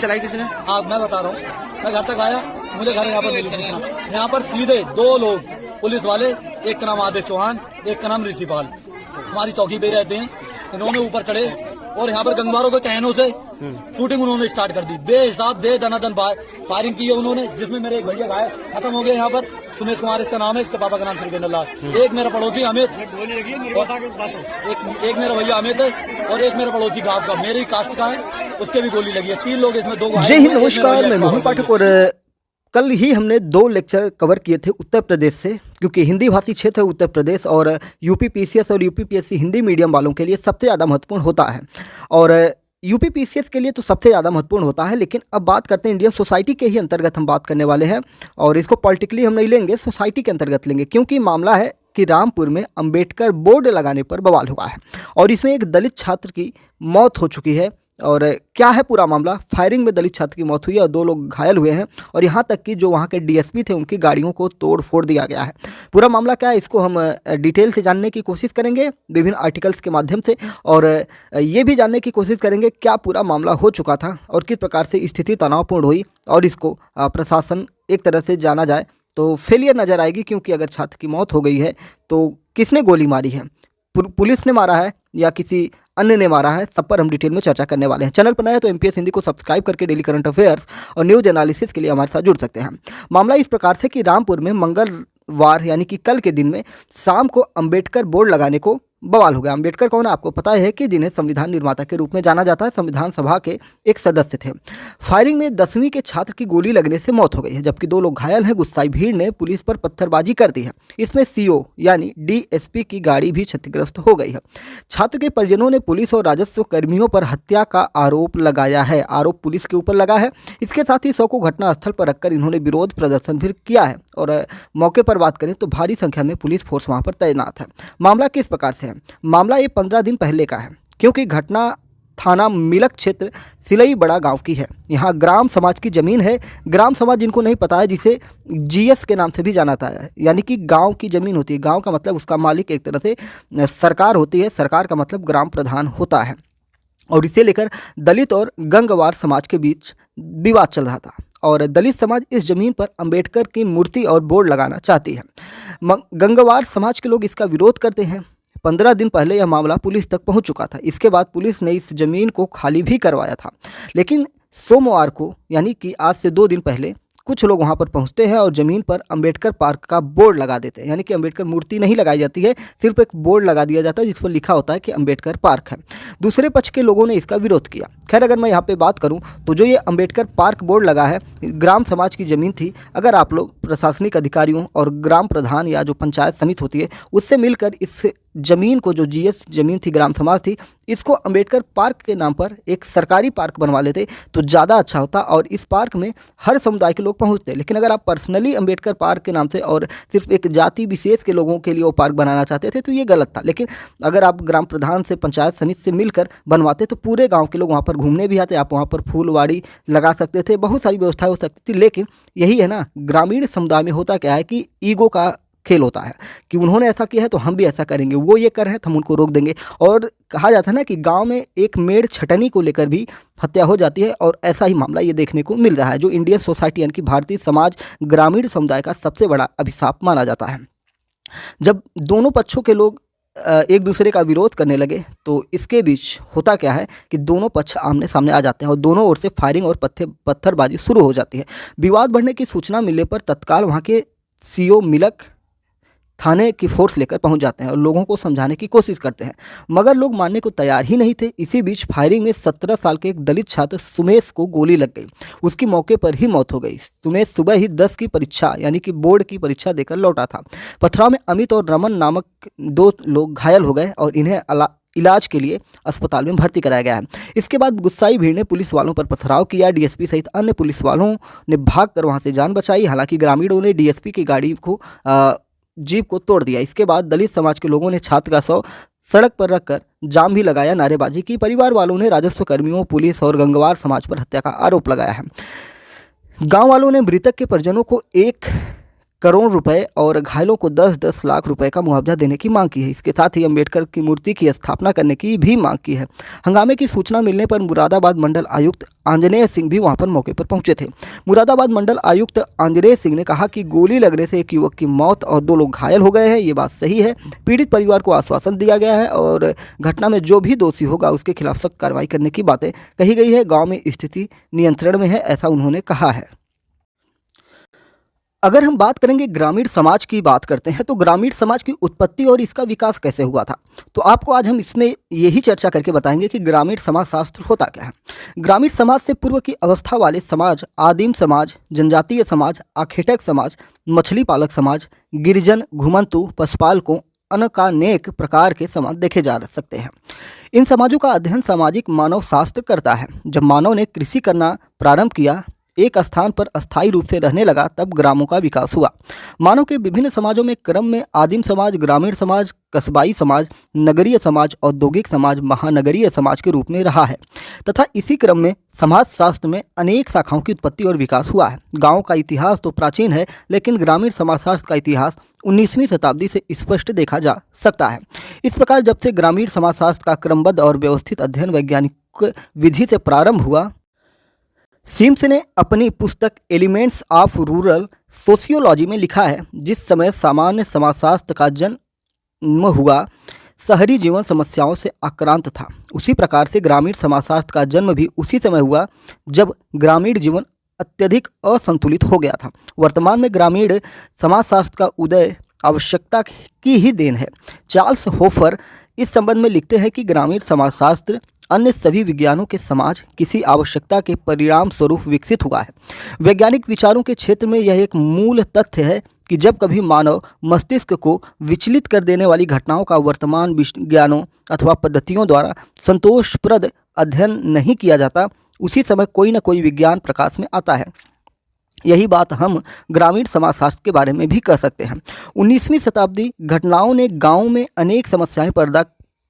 चलाई किसने? हाँ मैं बता रहा हूँ। मैं घर तक आया, मुझे घर यहाँ पर मिली सूचना। यहाँ पर सीधे 2 लोग पुलिस वाले, एक का नाम आदेश चौहान, एक का नाम ऋषिपाल, हमारी चौकी पे रहते हैं। इन्होंने ऊपर चढ़े और यहाँ पर गंगवारों के कहनों से शूटिंग उन्होंने स्टार्ट कर दी। बेहिसाब दे दनादन फायरिंग की है उन्होंने, जिसमें मेरे एक भैया घायल खत्म हो गए। यहाँ पर सुमेश कुमार इसका नाम है, इसके पापा का नाम श्रीकेंद्र लाल, एक मेरा पड़ोसी अमित, एक मेरा भैया अमित है और एक मेरा पड़ोसी गांव का मेरी कास्ट का है, उसके भी गोली लगी है। 3 लोग इसमें, 2 जय हिंद, नमस्कार, मैं मोहन पाठक। और कल ही हमने 2 लेक्चर कवर किए थे उत्तर प्रदेश से, क्योंकि हिंदी भाषी क्षेत्र है उत्तर प्रदेश और यूपी पीसीएस और यूपी पीएससी हिंदी मीडियम वालों के लिए सबसे ज़्यादा महत्वपूर्ण होता है। और यूपी पीसीएस के लिए तो सबसे ज़्यादा महत्वपूर्ण होता है। लेकिन अब बात करते हैं इंडियन सोसाइटी के ही अंतर्गत हम बात करने वाले हैं, और इसको पॉलिटिकली हम नहीं लेंगे, सोसाइटी के अंतर्गत लेंगे, क्योंकि मामला है कि रामपुर में अंबेडकर बोर्ड लगाने पर बवाल हुआ है और इसमें एक दलित छात्र की मौत हो चुकी है। और क्या है पूरा मामला? फायरिंग में दलित छात्र की मौत हुई है और 2 लोग घायल हुए हैं, और यहाँ तक कि जो वहाँ के डीएसपी थे उनकी गाड़ियों को तोड़ फोड़ दिया गया है। पूरा मामला क्या है, इसको हम डिटेल से जानने की कोशिश करेंगे विभिन्न आर्टिकल्स के माध्यम से, और ये भी जानने की कोशिश करेंगे क्या पूरा मामला हो चुका था और किस प्रकार से स्थिति तनावपूर्ण हुई, और इसको प्रशासन एक तरह से जाना जाए तो फेलियर नज़र आएगी। क्योंकि अगर छात्र की मौत हो गई है तो किसने गोली मारी है, पुलिस ने मारा है या किसी अन्य ने मारा है, सब पर हम डिटेल में चर्चा करने वाले हैं। चैनल पर नया है तो एमपीएस हिंदी को सब्सक्राइब करके डेली करंट अफेयर्स और न्यूज एनालिसिस के लिए हमारे साथ जुड़ सकते हैं। मामला इस प्रकार से कि रामपुर में मंगलवार यानी कि कल के दिन में शाम को अंबेडकर बोर्ड लगाने को बवाल हो गया। अंबेडकर कौन है आपको पता है कि जिन्हें संविधान निर्माता के रूप में जाना जाता है, संविधान सभा के एक सदस्य थे। फायरिंग में 10वीं के छात्र की गोली लगने से मौत हो गई है, जबकि 2 लोग घायल हैं। गुस्साई भीड़ ने पुलिस पर पत्थरबाजी कर दी है। इसमें सीओ यानी डीएसपी की गाड़ी भी क्षतिग्रस्त हो गई है। छात्र के परिजनों ने पुलिस और राजस्व कर्मियों पर हत्या का आरोप लगाया है। आरोप पुलिस के ऊपर लगा है। इसके साथ ही शव को घटनास्थल पर रखकर इन्होंने विरोध प्रदर्शन भी किया है। और मौके पर बात करें तो भारी संख्या में पुलिस फोर्स वहां पर तैनात है। मामला किस प्रकार से है? मामला ये 15 दिन पहले का है, क्योंकि घटना थाना मिलक क्षेत्र सिलई बड़ा गांव की है। यहाँ ग्राम समाज की ज़मीन है। ग्राम समाज जिनको नहीं पता है, जिसे जीएस के नाम से भी जाना जाता है, यानी कि गांव की ज़मीन होती है। गांव का मतलब उसका मालिक एक तरह से सरकार होती है, सरकार का मतलब ग्राम प्रधान होता है। और इसे लेकर दलित और गंगवार समाज के बीच विवाद चल रहा था, और दलित समाज इस जमीन पर अंबेडकर की मूर्ति और बोर्ड लगाना चाहती है। गंगवार समाज के लोग इसका विरोध करते हैं। 15 दिन पहले यह मामला पुलिस तक पहुंच चुका था। इसके बाद पुलिस ने इस जमीन को खाली भी करवाया था। लेकिन सोमवार को यानी कि आज से 2 दिन पहले कुछ लोग वहां पर पहुंचते हैं और ज़मीन पर अंबेडकर पार्क का बोर्ड लगा देते हैं। यानी कि अंबेडकर मूर्ति नहीं लगाई जाती है, सिर्फ एक बोर्ड लगा दिया जाता है जिस पर लिखा होता है कि अंबेडकर पार्क है। दूसरे पक्ष के लोगों ने इसका विरोध किया। खैर, अगर मैं यहाँ पे बात करूँ तो जो ये अंबेडकर पार्क बोर्ड लगा है, ग्राम समाज की ज़मीन थी। अगर आप लोग प्रशासनिक अधिकारियों और ग्राम प्रधान या जो पंचायत समिति होती है उससे मिलकर इस ज़मीन को, जो जीएस ज़मीन थी, ग्राम समाज थी, इसको अंबेडकर पार्क के नाम पर एक सरकारी पार्क बनवा लेते तो ज़्यादा अच्छा होता, और इस पार्क में हर समुदाय के लोग पहुंचते। लेकिन अगर आप पर्सनली अंबेडकर पार्क के नाम से और सिर्फ एक जाति विशेष के लोगों के लिए वो पार्क बनाना चाहते थे तो ये गलत था। लेकिन अगर आप ग्राम प्रधान से, पंचायत समिति से मिलकर बनवाते तो पूरे गाँव के लोग वहाँ पर घूमने भी आते, आप वहाँ पर फूलवाड़ी लगा सकते थे, बहुत सारी व्यवस्थाएँ हो सकती थी। लेकिन यही है ना, ग्रामीण समुदाय में होता क्या है कि ईगो का खेल होता है कि उन्होंने ऐसा किया है तो हम भी ऐसा करेंगे, वो ये कर रहे हैं तो हम उनको रोक देंगे। और कहा जाता है ना कि गांव में एक मेड़ छटनी को लेकर भी हत्या हो जाती है, और ऐसा ही मामला ये देखने को मिल रहा है, जो इंडियन सोसाइटी यानी कि भारतीय समाज ग्रामीण समुदाय का सबसे बड़ा अभिशाप माना जाता है। जब दोनों पक्षों के लोग एक दूसरे का विरोध करने लगे तो इसके बीच होता क्या है कि दोनों पक्ष आमने सामने आ जाते हैं और दोनों ओर से फायरिंग और पत्थरबाजी शुरू हो जाती है। विवाद बढ़ने की सूचना मिलने पर तत्काल वहाँ के सीओ मिलक थाने की फोर्स लेकर पहुंच जाते हैं और लोगों को समझाने की कोशिश करते हैं, मगर लोग मानने को तैयार ही नहीं थे। इसी बीच फायरिंग में 17 साल के एक दलित छात्र सुमेश को गोली लग गई। उसकी मौके पर ही मौत हो गई। सुमेश सुबह ही 10 की परीक्षा यानी कि बोर्ड की परीक्षा देकर लौटा था। पथराव में अमित और रमन नामक 2 लोग घायल हो गए और इन्हें इलाज के लिए अस्पताल में भर्ती कराया गया है। इसके बाद गुस्साई भीड़ ने पुलिस वालों पर पथराव किया। डीएसपी सहित अन्य पुलिस वालों ने भागकर वहां से जान बचाई। हालांकि ग्रामीणों ने डीएसपी की गाड़ी को जीप को तोड़ दिया। इसके बाद दलित समाज के लोगों ने छात्र का शव सड़क पर रखकर जाम भी लगाया, नारेबाजी की। परिवार वालों ने राजस्व कर्मियों, पुलिस और गंगवार समाज पर हत्या का आरोप लगाया है। गांव वालों ने मृतक के परिजनों को 1 करोड़ रुपए और घायलों को 10-10 लाख रुपए का मुआवजा देने की मांग की है। इसके साथ ही अंबेडकर की मूर्ति की स्थापना करने की भी मांग की है। हंगामे की सूचना मिलने पर मुरादाबाद मंडल आयुक्त आंजनेय सिंह भी वहां पर मौके पर पहुंचे थे। मुरादाबाद मंडल आयुक्त आंजनेय सिंह ने कहा कि गोली लगने से एक युवक की मौत और 2 लोग घायल हो गए हैं। ये बात सही है। पीड़ित परिवार को आश्वासन दिया गया है और घटना में जो भी दोषी होगा उसके खिलाफ सख्त कार्रवाई करने की बातें कही गई है। गाँव में स्थिति नियंत्रण में है, ऐसा उन्होंने कहा है। अगर हम बात करेंगे ग्रामीण समाज की बात करते हैं तो ग्रामीण समाज की उत्पत्ति और इसका विकास कैसे हुआ था, तो आपको आज हम इसमें यही चर्चा करके बताएंगे कि ग्रामीण समाज शास्त्र होता क्या है। ग्रामीण समाज से पूर्व की अवस्था वाले समाज आदिम समाज, जनजातीय समाज, आखेटक समाज, मछली पालक समाज, गिरिजन, घुमंतु, पशुपालकों, अनेक प्रकार के समाज देखे जा सकते हैं। इन समाजों का अध्ययन सामाजिक मानव शास्त्र करता है। जब मानव ने कृषि करना प्रारंभ किया, एक स्थान पर अस्थायी रूप से रहने लगा, तब ग्रामों का विकास हुआ। मानव के विभिन्न समाजों में क्रम में आदिम समाज, ग्रामीण समाज, कस्बाई समाज, नगरीय समाज, औद्योगिक समाज, महानगरीय समाज के रूप में रहा है तथा इसी क्रम में समाज शास्त्र में अनेक शाखाओं की उत्पत्ति और विकास हुआ है। गाँव का इतिहास तो प्राचीन है, लेकिन ग्रामीण समाजशास्त्र का इतिहास 19वीं शताब्दी से स्पष्ट देखा जा सकता है। इस प्रकार जब से ग्रामीण समाजशास्त्र का क्रमबद्ध और व्यवस्थित अध्ययन वैज्ञानिक विधि से प्रारंभ हुआ, सिम्स ने अपनी पुस्तक एलिमेंट्स ऑफ रूरल सोशियोलॉजी में लिखा है, जिस समय सामान्य समाजशास्त्र का जन्म हुआ, शहरी जीवन समस्याओं से आक्रांत था, उसी प्रकार से ग्रामीण समाजशास्त्र का जन्म भी उसी समय हुआ जब ग्रामीण जीवन अत्यधिक असंतुलित हो गया था। वर्तमान में ग्रामीण समाजशास्त्र का उदय आवश्यकता की ही देन है। चार्ल्स होफर इस संबंध में लिखते हैं कि ग्रामीण समाजशास्त्र अन्य सभी विज्ञानों के समाज किसी आवश्यकता के परिणाम स्वरूप विकसित हुआ है। वैज्ञानिक विचारों के क्षेत्र में यह एक मूल तथ्य है कि जब कभी मानव मस्तिष्क को विचलित कर देने वाली घटनाओं का वर्तमान विज्ञानों अथवा पद्धतियों द्वारा संतोषप्रद अध्ययन नहीं किया जाता, उसी समय कोई न कोई विज्ञान प्रकाश में आता है। यही बात हम ग्रामीण समाजशास्त्र के बारे में भी कह सकते हैं। 19वीं शताब्दी घटनाओं ने गाँव में अनेक समस्याएं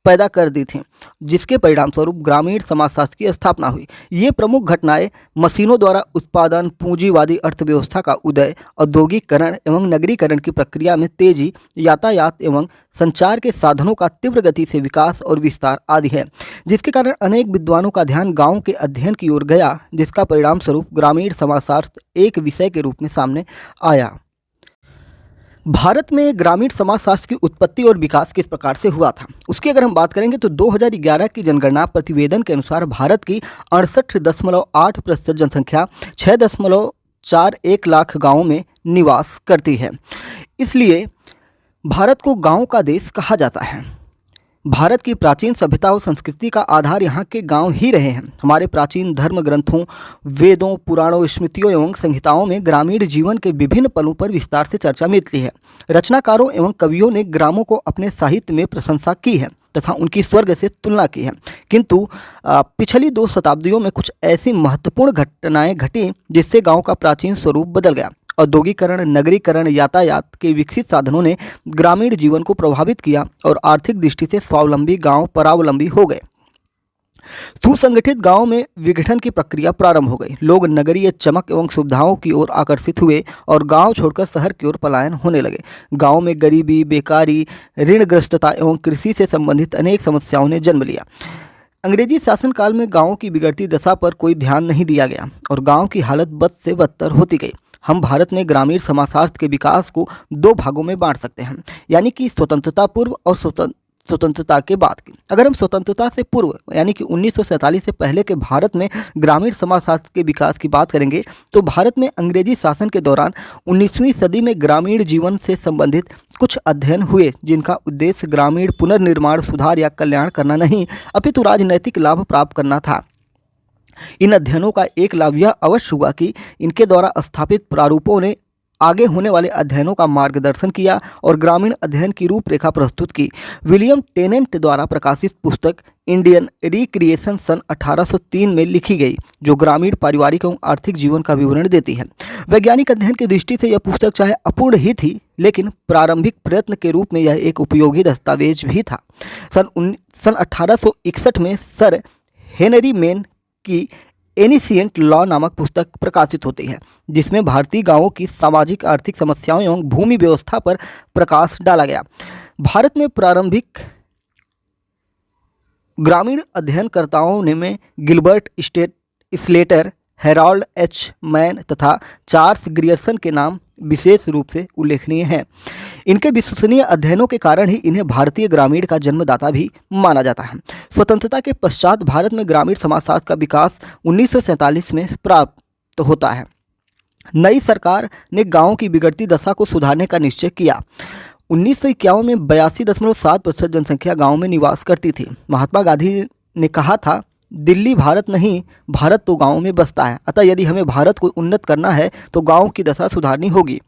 पैदा कर दी थी, जिसके परिणाम स्वरूप ग्रामीण समाजशास्त्र की स्थापना हुई। ये प्रमुख घटनाएं मशीनों द्वारा उत्पादन, पूंजीवादी अर्थव्यवस्था का उदय, औद्योगिकरण एवं नगरीकरण की प्रक्रिया में तेजी, यातायात एवं संचार के साधनों का तीव्र गति से विकास और विस्तार आदि है, जिसके कारण अनेक विद्वानों का ध्यान गाँव के अध्ययन की ओर गया, जिसका परिणाम स्वरूप ग्रामीण समाजशास्त्र एक विषय के रूप में सामने आया। भारत में ग्रामीण समाजशास्त्र की उत्पत्ति और विकास किस प्रकार से हुआ था, उसकी अगर हम बात करेंगे तो 2011 की जनगणना प्रतिवेदन के अनुसार भारत की 68.8% जनसंख्या 6.41 लाख गाँवों में निवास करती है। इसलिए भारत को गाँव का देश कहा जाता है। भारत की प्राचीन सभ्यता और संस्कृति का आधार यहाँ के गांव ही रहे हैं। हमारे प्राचीन धर्म ग्रंथों, वेदों, पुराणों, स्मृतियों एवं संहिताओं में ग्रामीण जीवन के विभिन्न पलों पर विस्तार से चर्चा मिलती है। रचनाकारों एवं कवियों ने ग्रामों को अपने साहित्य में प्रशंसा की है तथा उनकी स्वर्ग से तुलना की है, किंतु पिछली 2 शताब्दियों में कुछ ऐसी महत्वपूर्ण घटनाएं घटी जिससे गाँव का प्राचीन स्वरूप बदल गया। औद्योगिकरण, नगरीकरण, यातायात के विकसित साधनों ने ग्रामीण जीवन को प्रभावित किया और आर्थिक दृष्टि से स्वावलंबी गांव परावलंबी हो गए। सुसंगठित गांव में विघटन की प्रक्रिया प्रारंभ हो गई। लोग नगरीय चमक एवं सुविधाओं की ओर आकर्षित हुए और गांव छोड़कर शहर की ओर पलायन होने लगे। गांव में गरीबी, बेकारी, ऋणग्रस्तता एवं कृषि से संबंधित अनेक समस्याओं ने जन्म लिया। अंग्रेजी शासनकाल में गाँव की बिगड़ती दशा पर कोई ध्यान नहीं दिया गया और गाँव की हालत बद से बदतर होती गई। हम भारत में ग्रामीण समाजशास्त्र के विकास को 2 भागों में बांट सकते हैं, यानी कि स्वतंत्रता पूर्व और स्वतंत्रता के बाद की। अगर हम स्वतंत्रता से पूर्व यानी कि 1947 से पहले के भारत में ग्रामीण समाजशास्त्र के विकास की बात करेंगे तो भारत में अंग्रेजी शासन के दौरान 19वीं सदी में ग्रामीण जीवन से संबंधित कुछ अध्ययन हुए, जिनका उद्देश्य ग्रामीण पुनर्निर्माण, सुधार या कल्याण करना नहीं अपितु राजनैतिक लाभ प्राप्त करना था। इन अध्ययनों का एक लाभ यह अवश्य हुआ कि इनके द्वारा स्थापित प्रारूपों ने आगे होने वाले अध्ययनों का मार्गदर्शन किया और ग्रामीण अध्ययन की रूपरेखा प्रस्तुत की। विलियम टेनेंट द्वारा प्रकाशित पुस्तक इंडियन रिक्रिएशन सन 1803 में लिखी गई, जो ग्रामीण पारिवारिक एवं आर्थिक जीवन का विवरण देती है। वैज्ञानिक अध्ययन की दृष्टि से यह पुस्तक चाहे अपूर्ण ही थी, लेकिन प्रारंभिक प्रयत्न के रूप में यह एक उपयोगी दस्तावेज भी था। सन 1861 में सर हेनरी मेन की एनिशिएंट लॉ नामक पुस्तक प्रकाशित होती है, जिसमें भारतीय गांवों की सामाजिक आर्थिक समस्याओं एवं भूमि व्यवस्था पर प्रकाश डाला गया। भारत में प्रारंभिक ग्रामीण अध्ययनकर्ताओं ने में Gilbert Slater, Herald H man तथा चार्ल्स ग्रियर्सन के नाम विशेष रूप से उल्लेखनीय हैं। इनके विश्वसनीय अध्ययनों के कारण ही इन्हें भारतीय ग्रामीण का जन्मदाता भी माना जाता है। स्वतंत्रता के पश्चात भारत में ग्रामीण समाजशास्त्र का विकास 1947 में प्राप्त होता है। नई सरकार ने गांवों की बिगड़ती दशा को सुधारने का निश्चय किया। 1951 में 82.7% जनसंख्या गाँव में निवास करती थी। महात्मा गांधी ने कहा था, दिल्ली भारत नहीं, भारत तो गाँव में बसता है, अतः यदि हमें भारत को उन्नत करना है तो गाँव की दशा सुधारनी होगी।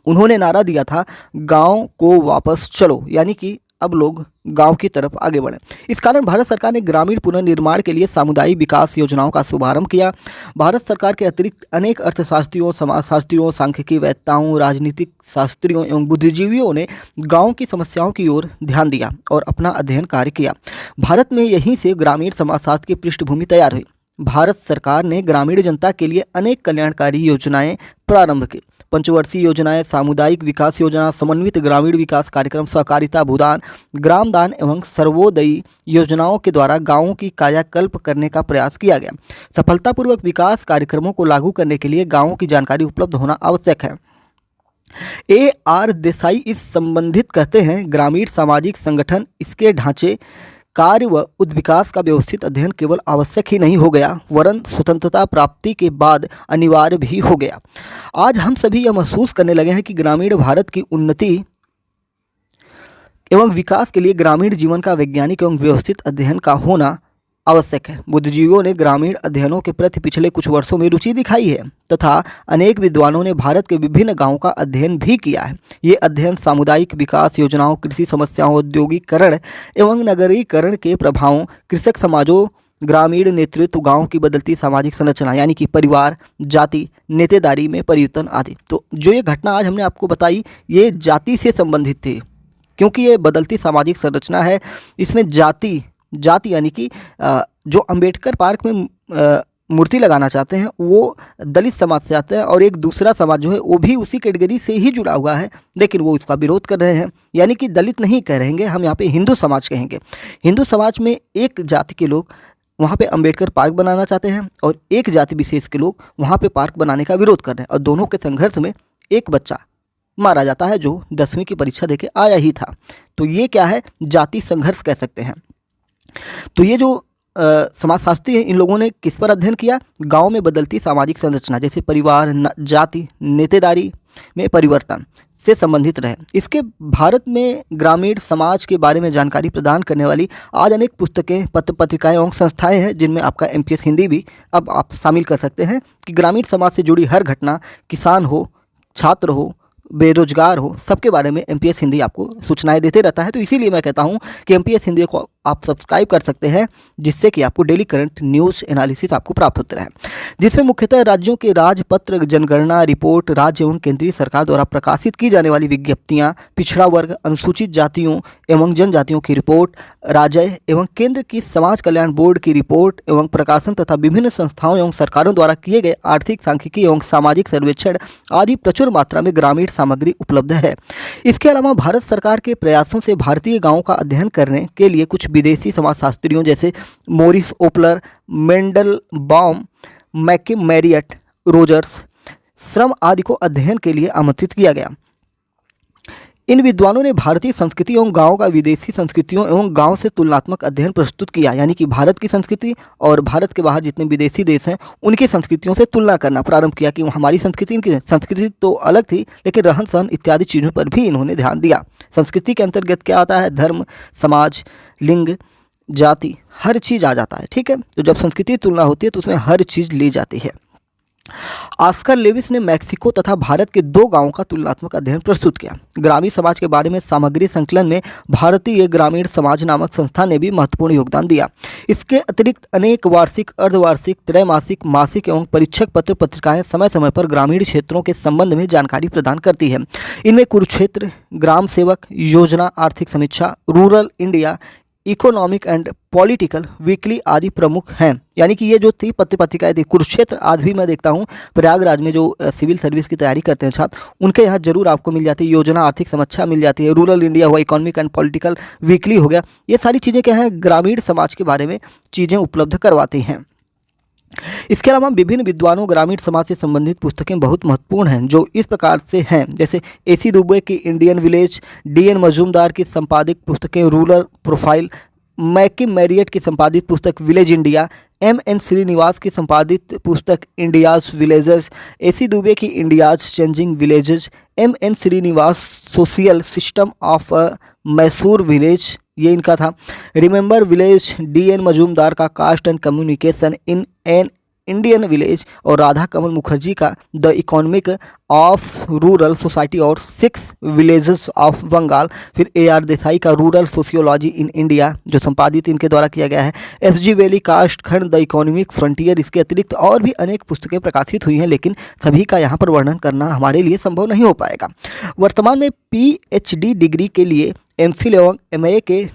उन्होंने नारा दिया था, गाँव को वापस चलो, यानी कि अब लोग गांव की तरफ आगे बढ़ें। इस कारण भारत सरकार ने ग्रामीण पुनर्निर्माण के लिए सामुदायिक विकास योजनाओं का शुभारंभ किया। भारत सरकार के अतिरिक्त अनेक अर्थशास्त्रियों, समाजशास्त्रियों, सांख्यिकी वेत्ताओं, राजनीतिक शास्त्रियों एवं बुद्धिजीवियों ने गांव की समस्याओं की ओर ध्यान दिया और अपना अध्ययन कार्य किया। भारत में यहीं से ग्रामीण समाजशास्त्र की पृष्ठभूमि तैयार हुई। भारत सरकार ने ग्रामीण जनता के लिए अनेक कल्याणकारी योजनाएं प्रारंभ की। पंचवर्षीय योजनाएं, सामुदायिक विकास योजना, समन्वित ग्रामीण विकास कार्यक्रम, सहकारिता भूदान, ग्राम दान एवं सर्वोदयी योजनाओं के द्वारा गांवों की कायाकल्प करने का प्रयास किया गया। सफलतापूर्वक विकास कार्यक्रमों को लागू करने के लिए गांवों की जानकारी उपलब्ध होना आवश्यक है। A.R. देसाई इस संबंधित कहते हैं, ग्रामीण सामाजिक संगठन, इसके ढांचे, कार्य व उद्विकास का व्यवस्थित अध्ययन केवल आवश्यक ही नहीं हो गया, वरन स्वतंत्रता प्राप्ति के बाद अनिवार्य भी हो गया। आज हम सभी यह महसूस करने लगे हैं कि ग्रामीण भारत की उन्नति एवं विकास के लिए ग्रामीण जीवन का वैज्ञानिक एवं व्यवस्थित अध्ययन का होना आवश्यक है। बुद्धिजीवियों ने ग्रामीण अध्ययनों के प्रति पिछले कुछ वर्षों में रुचि दिखाई है तथा अनेक विद्वानों ने भारत के विभिन्न गांवों का अध्ययन भी किया है। ये अध्ययन सामुदायिक विकास योजनाओं, कृषि समस्याओं, औद्योगिकरण एवं नगरीकरण के प्रभावों, कृषक समाजों, ग्रामीण नेतृत्व, गाँव की बदलती सामाजिक संरचना यानी कि परिवार, जाति, नेतेदारी में परिवर्तन आदि। तो जो ये घटना आज हमने आपको बताई, ये जाति से संबंधित थी, क्योंकि ये बदलती सामाजिक संरचना है। इसमें जाति यानी कि जो अंबेडकर पार्क में मूर्ति लगाना चाहते हैं वो दलित समाज से आते हैं, और एक दूसरा समाज जो है वो भी उसी कैटेगरी से ही जुड़ा हुआ है, लेकिन वो इसका विरोध कर रहे हैं। यानी कि दलित नहीं कहेंगे, हम यहाँ पे हिंदू समाज कहेंगे। हिंदू समाज में एक जाति के लोग वहाँ पे अंबेडकर पार्क बनाना चाहते हैं और एक जाति विशेष के लोग वहाँ पे पार्क बनाने का विरोध कर रहे हैं, और दोनों के संघर्ष में एक बच्चा मारा जाता है जो 10वीं की परीक्षा देके आया ही था। तो ये क्या है, जाति संघर्ष कह सकते हैं। तो ये जो समाजशास्त्री हैं, इन लोगों ने किस पर अध्ययन किया? गांव में बदलती सामाजिक संरचना, जैसे परिवार, जाति, नेतेदारी में परिवर्तन से संबंधित रहे। इसके भारत में ग्रामीण समाज के बारे में जानकारी प्रदान करने वाली आज अनेक पुस्तकें, पत्र पत्रिकाएं एवं संस्थाएं हैं, जिनमें आपका MPS हिंदी भी अब आप शामिल कर सकते हैं कि ग्रामीण समाज से जुड़ी हर घटना, किसान हो, छात्र हो, बेरोजगार हो, सबके बारे में MPS हिंदी आपको सूचनाएं देते रहता है। तो इसीलिए मैं कहता हूं कि MPS हिंदी को आप सब्सक्राइब कर सकते हैं, जिससे कि आपको डेली करंट न्यूज़ एनालिसिस आपको प्राप्त होते रहे, जिसमें मुख्यतः राज्यों के राजपत्र, जनगणना रिपोर्ट, राज्य एवं केंद्रीय सरकार द्वारा प्रकाशित की जाने वाली विज्ञप्तियां, पिछड़ा वर्ग, अनुसूचित जातियों एवं जनजातियों की रिपोर्ट, राज्य एवं केंद्र की समाज कल्याण बोर्ड की रिपोर्ट एवं प्रकाशन तथा विभिन्न संस्थाओं एवं सरकारों द्वारा किए गए आर्थिक, सांख्यिकी एवं सामाजिक सर्वेक्षण आदि प्रचुर मात्रा में ग्रामीण सामग्री उपलब्ध है। इसके अलावा भारत सरकार के प्रयासों से भारतीय गाँवों का अध्ययन करने के लिए कुछ विदेशी समाजशास्त्रियों जैसे मोरिस ओपलर, मेंडलबाउम, मैकिम मैरियट, रोजर्स, श्रम आदि को अध्ययन के लिए आमंत्रित किया गया। इन विद्वानों ने भारतीय संस्कृति एवं गाँव का विदेशी संस्कृतियों एवं गाँव से तुलनात्मक अध्ययन प्रस्तुत किया, यानी कि भारत की संस्कृति और भारत के बाहर जितने विदेशी देश हैं उनकी संस्कृतियों से तुलना करना प्रारंभ किया कि हमारी संस्कृति, इनकी संस्कृति तो अलग थी, लेकिन रहन सहन इत्यादि चीज़ों पर भी इन्होंने ध्यान दिया। संस्कृति के अंतर्गत क्या आता है? धर्म, समाज, लिंग, जाति, हर चीज़ आ जाता है। ठीक है, तो जब संस्कृति तुलना होती है तो उसमें हर चीज़ ली जाती है। ऑस्कर लेविस ने मैक्सिको तथा भारत के 2 गांवों का तुलनात्मक अध्ययन प्रस्तुत किया। ग्रामीण समाज के बारे में सामग्री संकलन में भारतीय ग्रामीण समाज नामक संस्था ने भी महत्वपूर्ण योगदान दिया। इसके अतिरिक्त अनेक वार्षिक, अर्धवार्षिक, त्रैमासिक, मासिक एवं परीक्षक पत्र पत्रिकाएं समय समय पर ग्रामीण क्षेत्रों के संबंध में जानकारी प्रदान करती है। इनमें कुरुक्षेत्र, ग्राम सेवक योजना, आर्थिक समीक्षा, rural India, economic and political weekly आदि प्रमुख हैं। यानी कि ये जो थी पत्र पत्रिकाएँ थी, कुरुक्षेत्र आज भी मैं देखता हूँ प्रयागराज में जो सिविल सर्विस की तैयारी करते हैं छात्र, उनके यहाँ जरूर आपको मिल जाती है। योजना आर्थिक समीक्षा मिल जाती है, रूरल इंडिया हुआ, इकोनॉमिक एंड पॉलिटिकल वीकली हो गया। ये सारी चीज़ें क्या हैं, ग्रामीण समाज के बारे में चीज़ें उपलब्ध करवाती हैं। इसके अलावा विभिन्न विद्वानों ग्रामीण समाज से संबंधित पुस्तकें बहुत महत्वपूर्ण हैं, जो इस प्रकार से हैं, जैसे AC दुबे की इंडियन विलेज, DN मजूमदार की संपादित पुस्तकें रूरल प्रोफाइल, मैकिम मैरियट की संपादित पुस्तक विलेज इंडिया, MN श्रीनिवास की संपादित पुस्तक इंडियाज विलेजेस, AC दुबे की India's changing villages, MN Srinivas social system of Mysore village, ये इनका था। रिमेंबर विलेज, DN मजूमदार का caste and communication in an Indian village, और राधा कमल मुखर्जी का the economic of rural society और 6 विलेजेस ऑफ बंगाल। फिर AR देसाई का रूरल सोशियोलॉजी इन इंडिया, जो संपादित इनके द्वारा किया गया है। FG वैली कास्ट खंड द इकोनॉमिक फ्रंटियर। इसके अतिरिक्त और भी अनेक पुस्तकें प्रकाशित हुई हैं, लेकिन सभी का यहाँ पर वर्णन करना हमारे लिए संभव नहीं हो पाएगा। वर्तमान में PhD डिग्री के लिए, MPhil एवं MA के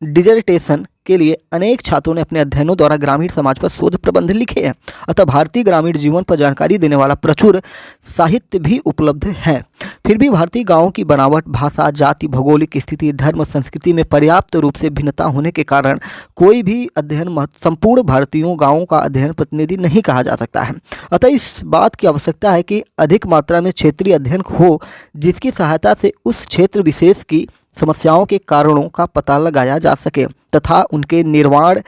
डिजर्टेशन के लिए अनेक छात्रों ने अपने अध्ययनों द्वारा ग्रामीण समाज पर शोध प्रबंध लिखे हैं। अतः भारतीय ग्रामीण जीवन पर जानकारी देने वाला प्रचुर साहित्य भी उपलब्ध है। फिर भी भारतीय गांवों की बनावट, भाषा, जाति, भौगोलिक स्थिति, धर्म, संस्कृति में पर्याप्त रूप से भिन्नता होने के कारण कोई भी अध्ययन संपूर्ण भारतीयों गाँवों का अध्ययन प्रतिनिधि नहीं कहा जा सकता है। अतः इस बात की आवश्यकता है कि अधिक मात्रा में क्षेत्रीय अध्ययन हो, जिसकी सहायता से उस क्षेत्र विशेष की समस्याओं के कारणों का पता लगाया जा सके तथा उनके निर्माण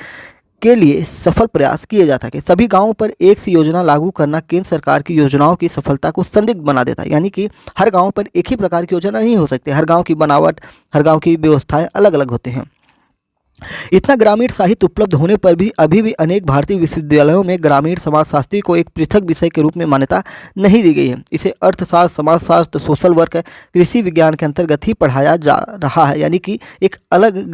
के लिए सफल प्रयास किए जा सके। सभी गांवों पर एक सी योजना लागू करना केंद्र सरकार की योजनाओं की सफलता को संदिग्ध बना देता है। यानी कि हर गांव पर एक ही प्रकार की योजना नहीं हो सकती। हर गांव की बनावट, हर गांव की व्यवस्थाएं अलग अलग होते हैं। इतना ग्रामीण साहित्य उपलब्ध होने पर भी अभी भी अनेक भारतीय विश्वविद्यालयों में ग्रामीण समाजशास्त्री को एक पृथक विषय के रूप में मान्यता नहीं दी गई है। इसे अर्थशास्त्र, समाजशास्त्र, सोशल वर्क, कृषि विज्ञान के अंतर्गत ही पढ़ाया जा रहा है। यानी कि एक अलग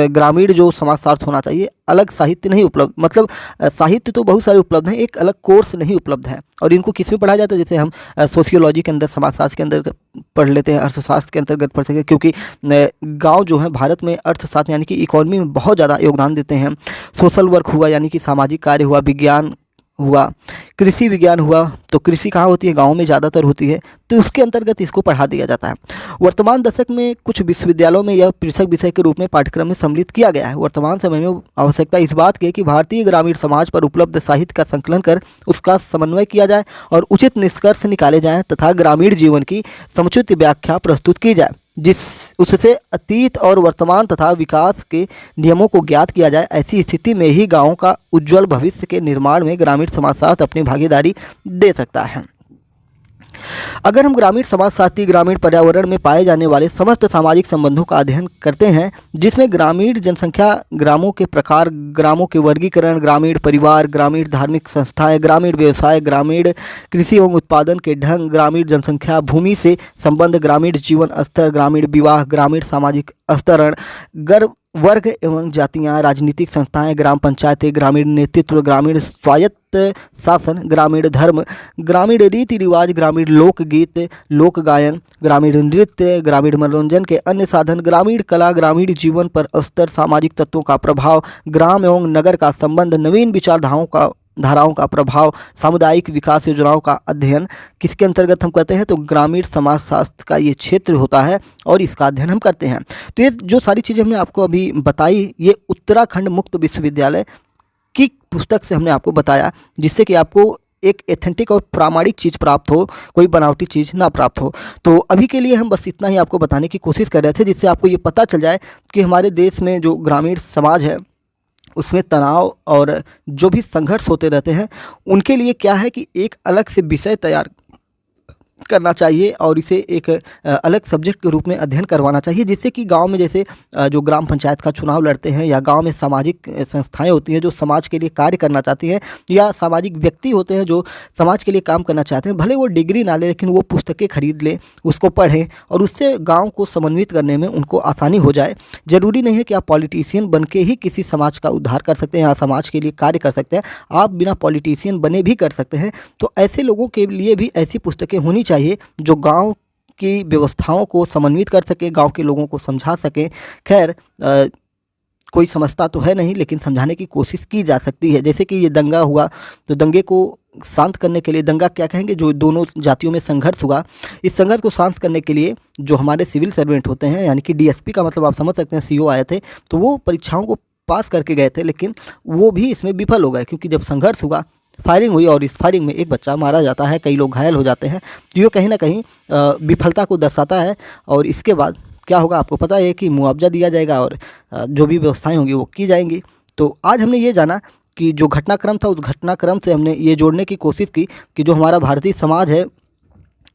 ग्रामीण जो समाजशास्त्र होना चाहिए, अलग साहित्य नहीं उपलब्ध, मतलब साहित्य तो बहुत सारे उपलब्ध हैं, एक अलग कोर्स नहीं उपलब्ध है। और इनको किस में पढ़ाया जाता है, जैसे हम सोशियोलॉजी के अंदर, समाजशास्त्र के अंदर पढ़ लेते हैं, अर्थशास्त्र के अंतर्गत पढ़ सकें, क्योंकि गांव जो है भारत में अर्थशास्त्र यानी कि इकोनॉमी में बहुत ज़्यादा योगदान देते हैं। सोशल वर्क हुआ यानी कि सामाजिक कार्य हुआ, विज्ञान हुआ, कृषि विज्ञान हुआ, तो कृषि कहाँ होती है, गांव में ज़्यादातर होती है, तो उसके अंतर्गत इसको पढ़ा दिया जाता है। वर्तमान दशक में कुछ विश्वविद्यालयों में यह पृथक विषय के रूप में पाठ्यक्रम में सम्मिलित किया गया है। वर्तमान समय में आवश्यकता इस बात की है कि भारतीय ग्रामीण समाज पर उपलब्ध साहित्य का संकलन कर उसका समन्वय किया जाए और उचित निष्कर्ष निकाले जाएँ तथा ग्रामीण जीवन की समुचित व्याख्या प्रस्तुत की जाए, उससे अतीत और वर्तमान तथा विकास के नियमों को ज्ञात किया जाए। ऐसी स्थिति में ही गाँव का उज्जवल भविष्य के निर्माण में ग्रामीण समाजशास्त्र अपनी भागीदारी दे सकता है। अगर हम ग्रामीण समाजशास्त्री ग्रामीण पर्यावरण में पाए जाने वाले समस्त सामाजिक संबंधों का अध्ययन करते हैं, जिसमें ग्रामीण जनसंख्या, ग्रामों के प्रकार, ग्रामों के वर्गीकरण, ग्रामीण परिवार, ग्रामीण धार्मिक संस्थाएं, ग्रामीण व्यवसाय, ग्रामीण कृषि एवं उत्पादन के ढंग, ग्रामीण जनसंख्या, भूमि से संबंध, ग्रामीण जीवन स्तर, ग्रामीण विवाह, ग्रामीण सामाजिक स्तरण, वर्ग एवं जातियाँ, राजनीतिक संस्थाएं, ग्राम पंचायतें, ग्रामीण नेतृत्व, ग्रामीण स्वायत्त शासन, ग्रामीण धर्म, ग्रामीण रीति रिवाज, ग्रामीण लोकगीत, लोक गायन, ग्रामीण नृत्य, ग्रामीण मनोरंजन के अन्य साधन, ग्रामीण कला, ग्रामीण जीवन पर स्तर, सामाजिक तत्वों का प्रभाव, ग्राम एवं नगर का संबंध, नवीन धाराओं का प्रभाव, सामुदायिक विकास योजनाओं का अध्ययन, किसके अंतर्गत हम करते हैं, तो ग्रामीण समाजशास्त्र का ये क्षेत्र होता है और इसका अध्ययन हम करते हैं। तो ये जो सारी चीज़ें हमने आपको अभी बताई, ये उत्तराखंड मुक्त विश्वविद्यालय की पुस्तक से हमने आपको बताया, जिससे कि आपको एक एथेंटिक और प्रामाणिक चीज़ प्राप्त हो, कोई बनावटी चीज़ ना प्राप्त हो। तो अभी के लिए हम बस इतना ही आपको बताने की कोशिश कर रहे थे, जिससे आपको ये पता चल जाए कि हमारे देश में जो ग्रामीण समाज है उसमें तनाव और जो भी संघर्ष होते रहते हैं, उनके लिए क्या है कि एक अलग से विषय तैयार करना चाहिए और इसे एक अलग सब्जेक्ट के रूप में अध्ययन करवाना चाहिए, जिससे कि गांव में जैसे जो ग्राम पंचायत का चुनाव लड़ते हैं या गांव में सामाजिक संस्थाएं होती हैं जो समाज के लिए कार्य करना चाहती हैं, या सामाजिक व्यक्ति होते हैं जो समाज के लिए काम करना चाहते हैं, भले वो डिग्री ना ले लेकिन वो पुस्तकें खरीद लें, उसको पढ़ें और उससे गाँव को समन्वित करने में उनको आसानी हो जाए। ज़रूरी नहीं है कि आप पॉलिटिशियन बन के ही किसी समाज का उद्धार कर सकते हैं या समाज के लिए कार्य कर सकते हैं, आप बिना पॉलिटिशियन बने भी कर सकते हैं। तो ऐसे लोगों के लिए भी ऐसी पुस्तकें होनी चाहिए जो गांव की व्यवस्थाओं को समन्वित कर सकें, गांव के लोगों को समझा सकें। खैर कोई समझता तो है नहीं, लेकिन समझाने की कोशिश की जा सकती है। जैसे कि ये दंगा हुआ, तो दंगे को शांत करने के लिए, दंगा क्या कहेंगे, जो दोनों जातियों में संघर्ष हुआ, इस संघर्ष को शांत करने के लिए जो हमारे सिविल सर्वेंट होते हैं, यानी कि डीएसपी का मतलब आप समझ सकते हैं, सीओ आए थे, तो वो परीक्षाओं को पास करके गए थे, लेकिन वो भी इसमें विफल हो गए, क्योंकि जब संघर्ष हुआ, फायरिंग हुई और इस फायरिंग में एक बच्चा मारा जाता है, कई लोग घायल हो जाते हैं, तो ये कहीं ना कहीं विफलता को दर्शाता है। और इसके बाद क्या होगा आपको पता है कि मुआवजा दिया जाएगा और जो भी व्यवस्थाएं होंगी वो की जाएंगी। तो आज हमने ये जाना कि जो घटनाक्रम था, उस घटनाक्रम से हमने ये जोड़ने की कोशिश की कि जो हमारा भारतीय समाज है,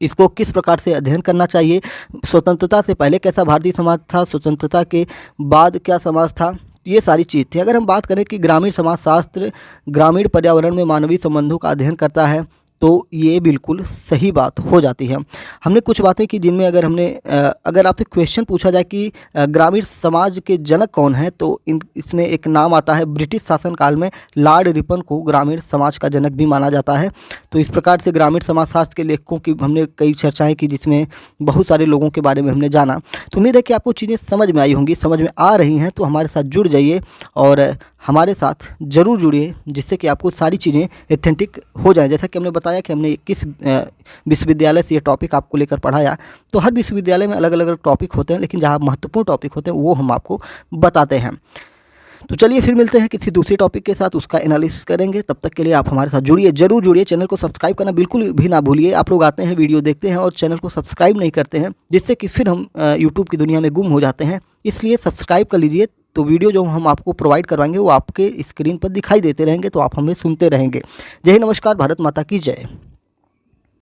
इसको किस प्रकार से अध्ययन करना चाहिए। स्वतंत्रता से पहले कैसा भारतीय समाज था, स्वतंत्रता के बाद क्या समाज था, ये सारी चीज़ थी। अगर हम बात करें कि ग्रामीण समाजशास्त्र ग्रामीण पर्यावरण में मानवीय संबंधों का अध्ययन करता है, तो ये बिल्कुल सही बात हो जाती है। हमने कुछ बातें की जिनमें अगर आपसे क्वेश्चन पूछा जाए कि ग्रामीण समाज के जनक कौन हैं, तो इसमें एक नाम आता है। ब्रिटिश शासनकाल में लॉर्ड रिपन को ग्रामीण समाज का जनक भी माना जाता है। तो इस प्रकार से ग्रामीण समाजशास्त्र के लेखकों की हमने कई चर्चाएँ की, जिसमें बहुत सारे लोगों के बारे में हमने जाना। तो उम्मीद है कि आपको चीज़ें समझ में आई होंगी। समझ में आ रही हैं तो हमारे साथ जुड़ जाइए और हमारे साथ ज़रूर जुड़िए, जिससे कि आपको सारी चीज़ें ऑथेंटिक हो जाए। जैसा कि हमने बताया कि हमने किस विश्वविद्यालय से ये टॉपिक आपको लेकर पढ़ाया, तो हर विश्वविद्यालय में अलग अलग टॉपिक होते हैं, लेकिन जहाँ महत्वपूर्ण टॉपिक होते हैं वो हम आपको बताते हैं। तो चलिए फिर मिलते हैं किसी दूसरे टॉपिक के साथ, उसका एनालिसिस करेंगे। तब तक के लिए आप हमारे साथ जुड़िए, जरूर जुड़िए। चैनल को सब्सक्राइब करना बिल्कुल भी ना भूलिए। आप लोग आते हैं, वीडियो देखते हैं और चैनल को सब्सक्राइब नहीं करते हैं, जिससे कि फिर हम यूट्यूब की दुनिया में गुम हो जाते हैं। इसलिए सब्सक्राइब कर लीजिए, तो वीडियो जो हम आपको प्रोवाइड करवाएंगे वो आपके स्क्रीन पर दिखाई देते रहेंगे, तो आप हमें सुनते रहेंगे। जय हिंद, नमस्कार, भारत माता की जय।